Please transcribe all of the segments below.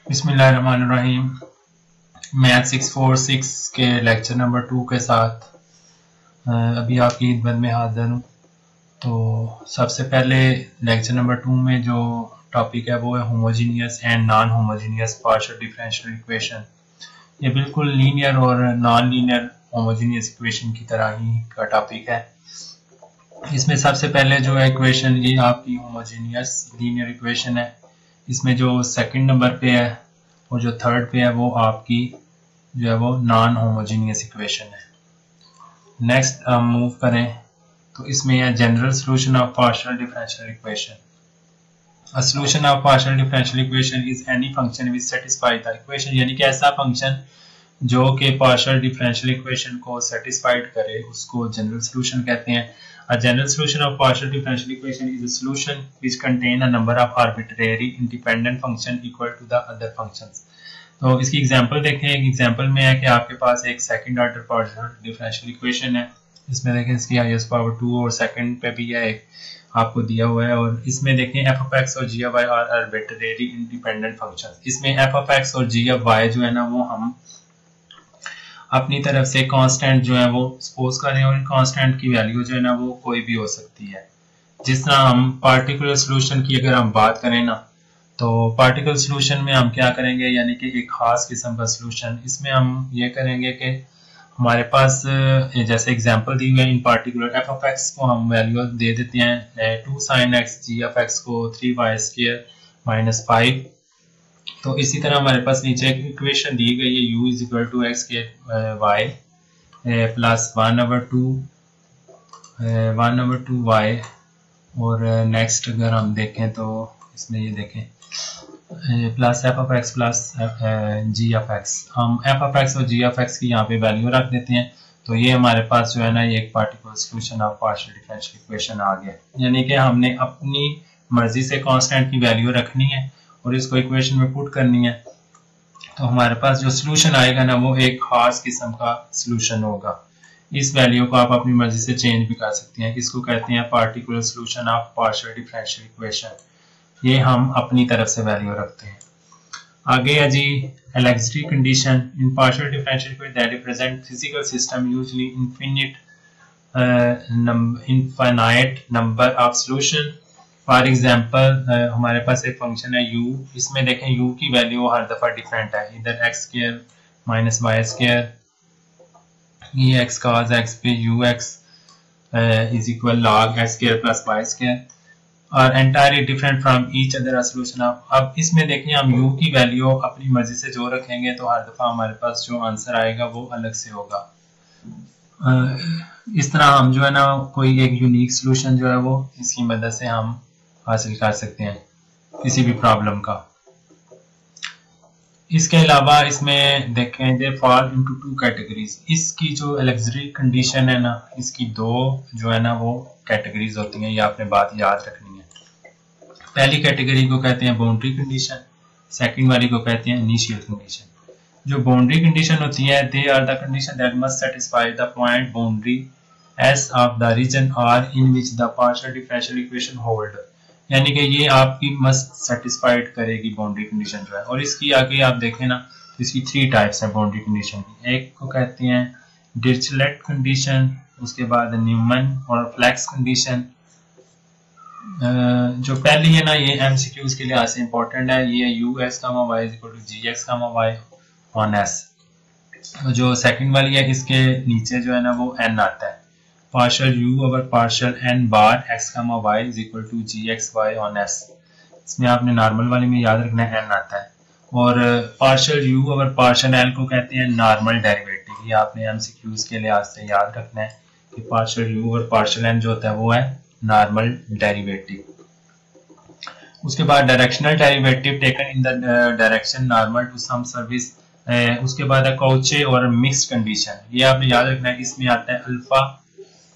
बिस्मिल्लाहिर्रहमानिर्रहीम। मैथ 646 के lecture number 2 के साथ अभी आपकी खिदमत में हाजिर हूँ। तो सबसे पहले लेक्चर नंबर 2 में जो टॉपिक है वो है homogeneous and non homogeneous partial differential equation. ये बिल्कुल लीनियर और नॉन लीनियर होमोजीनियस इक्वेशन की तरह ही का टॉपिक है। इसमें सबसे पहले जो है इक्वेशन ये आपकी होमोजीनियस लीनियर इक्वेशन है। इसमें जो सेकंड नंबर पे है और जो थर्ड पे है वो आपकी जो है वो नॉन होमोजीनियस इक्वेशन है। नेक्स्ट हम मूव करें तो इसमें है general solution of partial differential equation. A solution of partial differential equation is any function which satisfies the equation, यानी कि ऐसा फंक्शन जो कि पार्शियल डिफरेंशियल इक्वेशन को सेटिस्फाइड करे उसको जनरल सॉल्यूशन कहते हैं। A general solution of partial differential equation is a solution which contain a number of arbitrary independent function equal to the other functions। तो इसकी एग्जांपल देखें। एक एग्जांपल में है कि आपके पास एक second order partial differential equation है। इसमें देखें इसकी हाईएस्ट पावर 2 और सेकंड पे भी है एक आपको दिया हुआ है। और इसमें देखें एफ ऑफ एक्स और जी of y are arbitrary independent function. इसमें एफ ऑफ एक्स और जी ऑफ वाई जो है ना वो हम अपनी तरफ से कांस्टेंट जो है वो सपोज करें और कांस्टेंट की वैल्यू जो है ना वो कोई भी हो सकती है। जिस तरह हम पार्टिकुलर सॉल्यूशन की अगर हम बात करें ना तो पार्टिकुलर सॉल्यूशन में हम क्या करेंगे, यानी कि एक खास किस्म का सॉल्यूशन। इसमें हम ये करेंगे कि हमारे पास जैसे एग्जांपल दी हुई है in particular F of X को हम वैल्यू दे देते हैं 2 sin x, G of X को 3y² - 5। तो इसी तरह हमारे पास नीचे एक इक्वेशन दी गई है u is equal to X के y प्लस 1/2 y। और नेक्स्ट अगर हम देखें तो इसमें ये देखें plus F of X plus G of X. हम एफ ऑफ एक्स और जी ऑफ एक्स की यहाँ पे वैल्यू रख देते हैं। तो ये हमारे पास जो है ना ये एक particular solution of partial differential equation आ गया। यानी कि हमने अपनी मर्जी से कांस्टेंट की वैल्यू रखनी है और इसको इक्वेशन में पुट करनी है। तो हमारे पास जो सॉल्यूशन आएगा ना वो एक खास किस्म का सॉल्यूशन होगा। इस वैल्यू को आप अपनी मर्जी से चेंज भी कर सकते हैं। इसको कहते हैं particular solution of partial differential equation. ये हम अपनी तरफ से वैल्यू रखते हैं। आगे है जी elasticity condition in partial differential equation that represent physical system usually infinite number of solution. For example हमारे पास एक फंक्शन है u। इसमें देखें u की वैल्यू हर दफा डिफरेंट है, इधर x² - y², ये x cos x पे ux is equal log x² + y² और entirely different from each other solution of. अब इसमें देखें हम u की वैल्यू अपनी मर्जी से जो रखेंगे तो हर दफा हमारे पास जो आंसर आएगा वो अलग से होगा। इस तरह हम जो है ना कोई एक यूनिक सॉल्यूशन जो है वो इसकी मदद से हम हासिल कर सकते हैं किसी भी प्रॉब्लम का। इसके अलावा इसमें देखें दे फॉल इनटू 2 कैटेगरीज। इसकी जो एलेक्सिटी कंडीशन है ना इसकी दो जो है ना वो कैटेगरीज होती हैं। ये आपने बात याद रखनी है। पहली कैटेगरी को कहते हैं बाउंड्री कंडीशन, सेकंड वाली को कहते हैं इनिशियल कंडीशन। जो बाउंड्री कंडीशन होती है they are the condition that must satisfy the point boundaries of the region R in which the partial differential equation hold. यानी कि ये आपकी मस्ट सेटिस्फाइड करेगी बाउंड्री कंडीशन जो है। और इसकी आगे आप देखें ना तो इसकी 3 टाइप्स हैं बाउंड्री कंडीशन की। एक को कहते हैं डिरिचलेट कंडीशन, उसके बाद न्यूमन और फ्लेक्स कंडीशन। जो पहली है ना ये एमसीक्यूज के लिहाज से इंपॉर्टेंट है। ये ux, y = gx, y on s। जो सेकंड वाली है इसके नीचे जो है ना वो n आता है। Partial u over partial n bar x, y = gx, y on s। इसमें आपने नॉर्मल वाली में याद रखना है n आता है। और partial u over partial n को कहते हैं नॉर्मल डेरिवेटिव। ये आपने एमसीक्यूज के लिहाज से याद रखना है कि partial u over partial n जो होता है वो है नॉर्मल डेरिवेटिव। उसके बाद directional derivative taken in the direction normal to some surface. उसके बाद है कौचे और मिक्स्ड कंडीशन। ये आपने याद रखना है। इसमें आता है alpha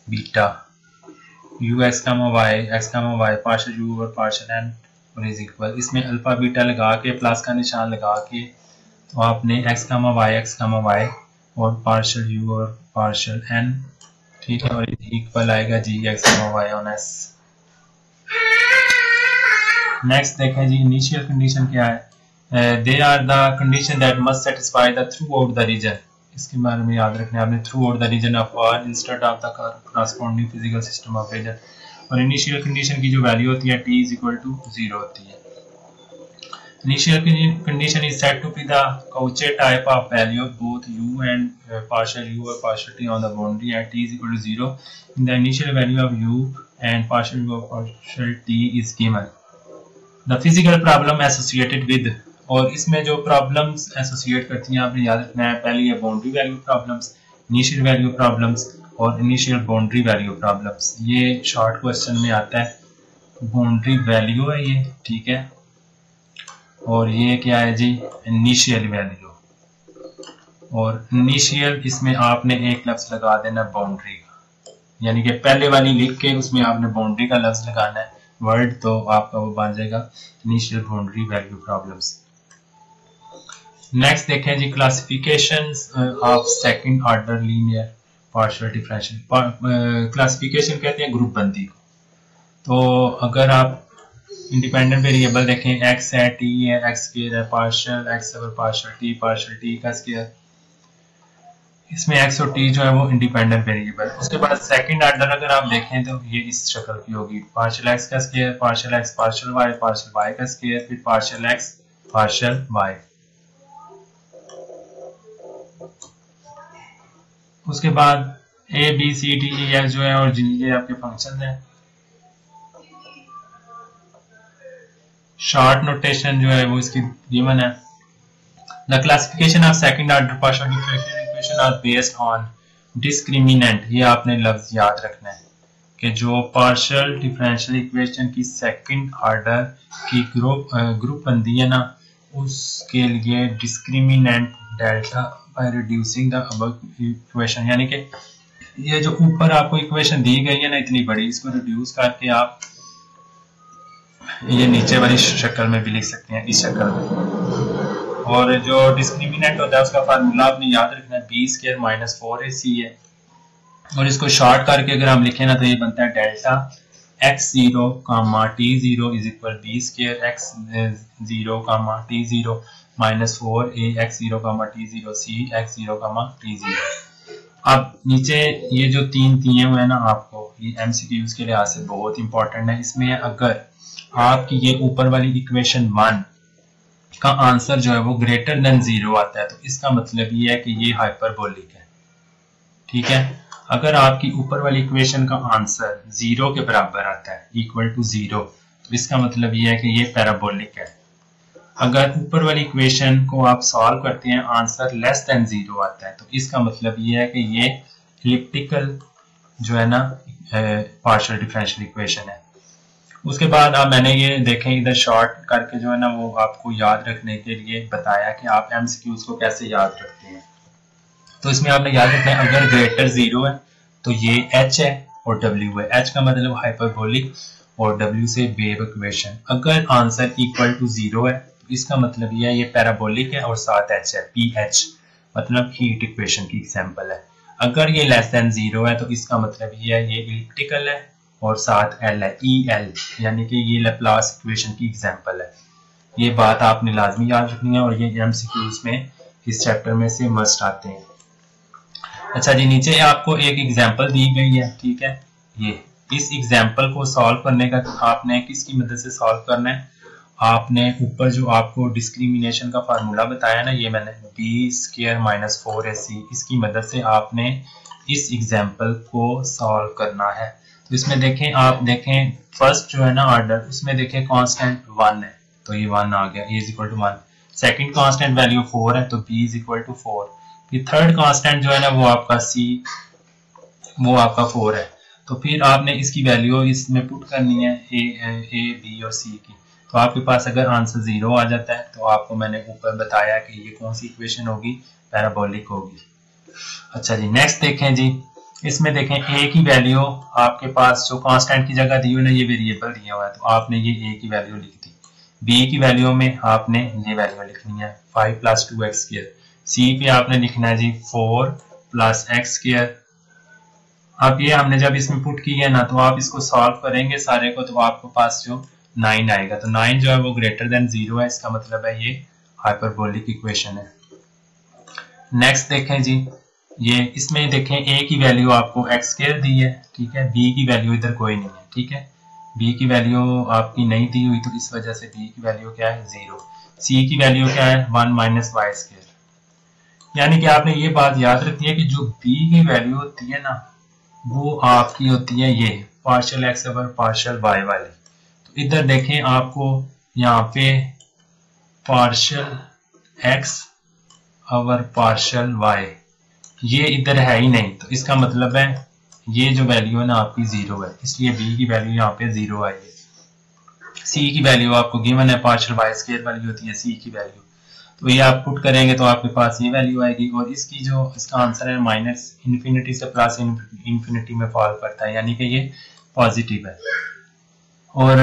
beta ux, y, x, y partial u और पार्शियल n और इज इक्वल। इसमें अल्फा बीटा लगा के प्लस का निशान लगा के तो आपने x, y और पार्शियल u और पार्शियल n, ठीक है, और इक्वल आएगा gx, y on s। Next देखें जी इनिशियल कंडीशन क्या है। They are the condition that must satisfy the throughout the region. इसके बारे में याद रखना है आपने, throughout the region of R instead of the corresponding physical system of region. और इनिशियल कंडीशन की जो वैल्यू होती है t इज इक्वल टू 0 होती है। Initial condition is said to be the Cauchy type of value of both u and partial u or partial t on the boundary at t is equal to 0. In the initial value of u and partial u or partial t is given. The physical problem associated with, और इसमें जो problems associate करती हैं आपने याद रखना है, पहले ये boundary value problems, initial value problems और initial boundary value problems। ये short question में आता है, boundary value है ये, ठीक है, और ये क्या है जी, इनिशियल वैल्यू। और इनिशियल इसमें आपने एक लफ्ज लगा देना बाउंड्री का, यानी कि पहले वाली लिख के उसमें आपने बाउंड्री का लफ्ज लगाना है वर्ड, तो आपका वो बन जाएगा initial boundary value problems. Next देखें जी, classifications of second order linear partial differential. Classification कहते हैं ग्रुप बंदी को। तो अगर आप इंडिपेंडेंट वेरिएबल देखें, x है, t है, x स्क्वायर है, पार्शियल x और पार्शियल t का स्क्वायर, इसमें x और t जो है वो इंडिपेंडेंट वेरिएबल। उसके बाद सेकंड ऑर्डर अगर आप देखें तो ये इस शक्ल की होगी, पार्शियल x का square, partial x partial y का स्क्वायर, फिर पार्शियल x पार्शियल y। उसके बाद a b c d e f जो है और ये आपके फंक्शन है। शॉर्ट नोटेशन जो है वो इसकी गिवन है। The classification of second order partial differential equation are based on discriminant. ये आपने लफ्ज याद रखना है कि जो पार्शियल डिफरेंशियल इक्वेशन की सेकंड ऑर्डर की ग्रुप बंदी है ना, उसके लिए discriminant delta by reducing the above equation, यानी कि ये जो ऊपर आपको इक्वेशन दी गई है ना इतनी बड़ी, इसको रिड्यूस करके आप ये नीचे वाली शक्ल में भी लिख सकते हैं, इस शक्ल में। और जो डिस्क्रिमिनेंट होता है उसका फार्मूला आपने याद रखना है, बी स्क्वायर माइनस 4ac है। और इसको शॉर्ट करके अगर हम लिखें ना तो ये बनता है delta x0 t0 is equal B square x0 t0 minus 4a x0 t0 c x0 t0। अब नीचे ये जो तीन दिए हुए हैं ना आपको, ये MCQs के लिहाज से बहुत इंपॉर्टेंट है। इसमें अगर आपकी ये ऊपर वाली इक्वेशन 1 का आंसर जो है वो ग्रेटर देन 0 आता है तो इसका मतलब ये है कि ये हाइपरबोलिक है, ठीक है। अगर आपकी ऊपर वाली इक्वेशन का आंसर 0 के बराबर आता है, इक्वल टू 0, तो इसका मतलब ये है कि ये पैराबोलिक है। अगर ऊपर वाली इक्वेशन को आप सॉल्व करते हैं, आंसर लेस देन 0 आता है, तो इसका मतलब ये है कि ये एलिप्टिकल जो है ना पार्शियल डिफरेंशियल इक्वेशन है। उसके बाद अब मैंने ये देखें इधर शॉर्ट करके जो है ना वो आपको याद रखने के लिए बताया कि आप MCQs को कैसे याद रखते हैं। तो इसमें आपने याद रखना है, अगर ग्रेटर 0 है तो ये H है और W है। H का मतलब हाइपरबोलिक और W से वेव इक्वेशन। अगर आंसर इक्वल टू 0 है तो इसका मतलब ये है ये पैराबोलिक है और साथ H है, PH मतलब हीट इक्वेशन की एग्जांपल है। अगर ये लेस देन 0 है तो इसका मतलब ये है ये एलिप्टिकल है और साथ L है, EL, यानी कि ये लैप्लास इक्वेशन की एग्जांपल है। ये बात आपने लाजमी याद रखनी है और ये MCQs में इस चैप्टर में से मस्ट आते हैं। अच्छा जी, नीचे आपको एक एग्जांपल दी गई है, ठीक है। ये इस एग्जांपल को सॉल्व करने का आपने किसकी मदद से सॉल्व करना है, आपने ऊपर जो आपको डिस्क्रिमिनेशन का फार्मूला बताया ना, ये मैंने बी स्क्वायर माइनस 4ac, इसकी मदद से आपने इस एग्जांपल को सॉल्व करना है। तो इसमें देखें, आप देखें फर्स्ट जो है ना ऑर्डर, उसमें देखें कांस्टेंट 1 है तो ये 1 आ गया, a is equal to 1। Second constant value 4 है तो b इज इक्वल टू 4। फिर थर्ड कांस्टेंट जो है ना वो आपका c, वो आपका 4 है। तो फिर आपने इसकी वैल्यू इसमें पुट करनी है a b और c की। तो आपके पास अगर आंसर 0 आ जाता है तो आपको मैंने ऊपर बताया कि ये कौन सी इक्वेशन होगी, पैराबोलिक होगी। अच्छा जी, नेक्स्ट देखें जी, इसमें देखें a की वैल्यू आपके पास जो कांस्टेंट की जगह दी हुई ना, ये वेरिएबल दिया हुआ है तो आपने ये a की वैल्यू लिख दी। b की वैल्यू में आपने ये वैल्यू लिखनी है 5 + 2x²। c पे आपने लिखना है जी 4 + x²। अब ये हमने जब इसमें पुट की है ना तो आप इसको सॉल्व करेंगे सारे को तो आपके पास जो 9 आएगा। तो 9 जो है वो ग्रेटर देन 0 है, इसका मतलब है ये हाइपरबोलिक इक्वेशन है। नेक्स्ट देखें जी, ये इसमें देखें a की वैल्यू आपको x स्क्वायर दी है, ठीक है, b की वैल्यू इधर कोई नहीं है, ठीक है, b की वैल्यू आपकी नहीं दी हुई, तो इस वजह से b की वैल्यू क्या है 0। c की वैल्यू क्या है 1 माइनस वाई स्क्वायर। यानी कि आपने ये बात याद रखनी है कि जो b की वैल्यू होती है ना वो आपकी होती है ये partial X over partial Y वाली। तो इधर देखें आपको यहाँ पे partial X over partial Y ये इधर है ही नहीं, तो इसका मतलब है ये जो वैल्यू है ना आपकी 0 है, इसलिए b की वैल्यू यहाँ पे 0 आई है। c की वैल्यू आपको गिवन है पार्शियल वाई स्क्वायर वाली होती है c की वैल्यू, तो ये आप पुट करेंगे तो आपके पास ये वैल्यू आएगी। और इसकी जो इसका आंसर है माइनस इन्फिनिटी से प्लस इन्फिनिटी में फॉल करता है, यानी कि ये पॉजिटिव है। और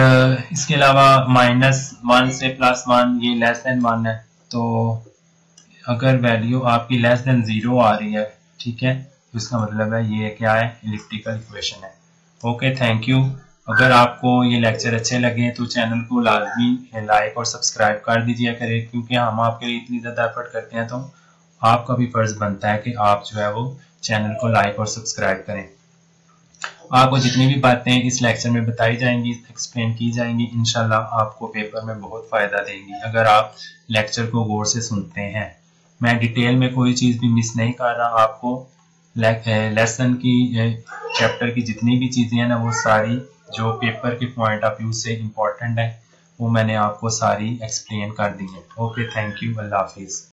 इसके अलावा -1 से +1 ये लेस देन 1 है, तो अगर वैल्यू आपकी लेस देन 0 आ रही है, ठीक है, तो इसका मतलब है ये क्या है इलिप्टिकल इक्वेशन है। Okay, thank you. अगर आपको ये लेक्चर अच्छे लगे तो चैनल को लाजमी लाइक और सब्सक्राइब कर दीजिए करें, क्योंकि हम आपके लिए इतनी ज़्यादा एफर्ट करते हैं, तो आपका भी फ़र्ज़ बनता है कि आप जो है वो चैनल को लाइक और सब्सक्राइब करें। आपको जितनी भी बातें इस लेक्चर में बताई जाएंगी, एक्सप्लेन की जाएंगी, इंशाल्लाह आपको पेपर में बहुत फ़ायदा देंगी अगर आप लेक्चर को गौर से सुनते हैं। मैं डिटेल में कोई चीज़ भी मिस नहीं कर रहा, आपको लेसन की चैप्टर की जितनी भी चीज़ें हैं ना वो सारी जो पेपर के पॉइंट ऑफ व्यू से इम्पोर्टेंट है वो मैंने आपको सारी एक्सप्लेन कर दी है। ओके, थैंक यू, अल्लाह हाफिज़।